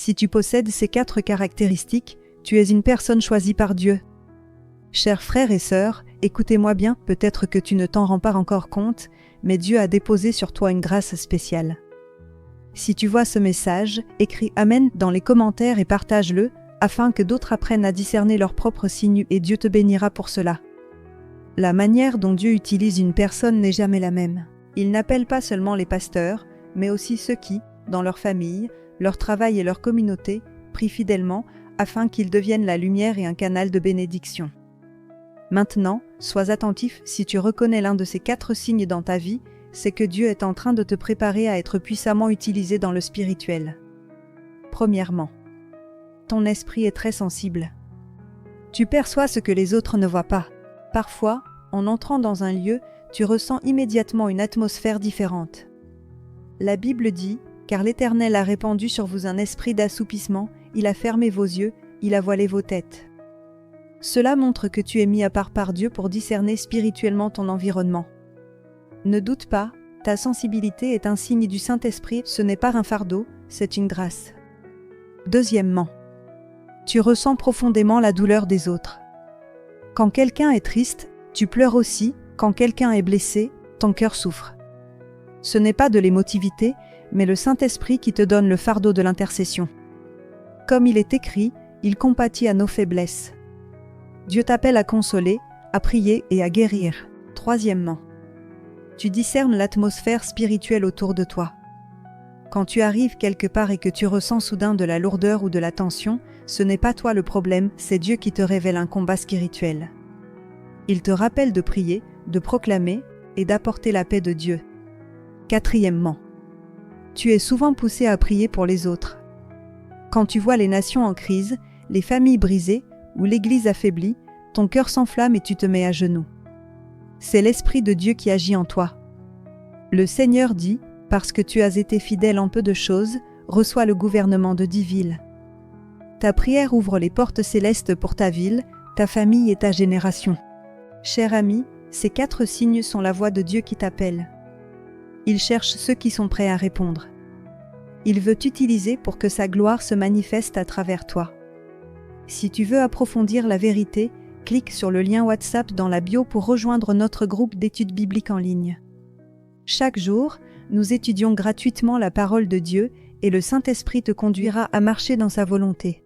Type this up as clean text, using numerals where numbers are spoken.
Si tu possèdes ces 4 caractéristiques, tu es une personne choisie par Dieu. Chers frères et sœurs, écoutez-moi bien, peut-être que tu ne t'en rends pas encore compte, mais Dieu a déposé sur toi une grâce spéciale. Si tu vois ce message, écris Amen dans les commentaires et partage-le, afin que d'autres apprennent à discerner leurs propres signes et Dieu te bénira pour cela. La manière dont Dieu utilise une personne n'est jamais la même. Il n'appelle pas seulement les pasteurs, mais aussi ceux qui, dans leur famille, leur travail et leur communauté, prient fidèlement afin qu'ils deviennent la lumière et un canal de bénédiction. Maintenant, sois attentif, si tu reconnais l'un de ces 4 signes dans ta vie, c'est que Dieu est en train de te préparer à être puissamment utilisé dans le spirituel. Premièrement, ton esprit est très sensible. Tu perçois ce que les autres ne voient pas. Parfois, en entrant dans un lieu, tu ressens immédiatement une atmosphère différente. La Bible dit « Car l'Éternel a répandu sur vous un esprit d'assoupissement, il a fermé vos yeux, il a voilé vos têtes. » Cela montre que tu es mis à part par Dieu pour discerner spirituellement ton environnement. Ne doute pas, ta sensibilité est un signe du Saint-Esprit, ce n'est pas un fardeau, c'est une grâce. Deuxièmement, tu ressens profondément la douleur des autres. Quand quelqu'un est triste, tu pleures aussi, quand quelqu'un est blessé, ton cœur souffre. Ce n'est pas de l'émotivité, mais le Saint-Esprit qui te donne le fardeau de l'intercession. Comme il est écrit, il compatit à nos faiblesses. Dieu t'appelle à consoler, à prier et à guérir. Troisièmement, tu discernes l'atmosphère spirituelle autour de toi. Quand tu arrives quelque part et que tu ressens soudain de la lourdeur ou de la tension, ce n'est pas toi le problème, c'est Dieu qui te révèle un combat spirituel. Il te rappelle de prier, de proclamer et d'apporter la paix de Dieu. Quatrièmement, tu es souvent poussé à prier pour les autres. Quand tu vois les nations en crise, les familles brisées ou l'Église affaiblie, ton cœur s'enflamme et tu te mets à genoux. C'est l'Esprit de Dieu qui agit en toi. Le Seigneur dit, parce que tu as été fidèle en peu de choses, reçois le gouvernement de 10 villes. Ta prière ouvre les portes célestes pour ta ville, ta famille et ta génération. Cher ami, ces 4 signes sont la voix de Dieu qui t'appelle. Il cherche ceux qui sont prêts à répondre. Il veut t'utiliser pour que sa gloire se manifeste à travers toi. Si tu veux approfondir la vérité, clique sur le lien WhatsApp dans la bio pour rejoindre notre groupe d'études bibliques en ligne. Chaque jour, nous étudions gratuitement la parole de Dieu et le Saint-Esprit te conduira à marcher dans sa volonté.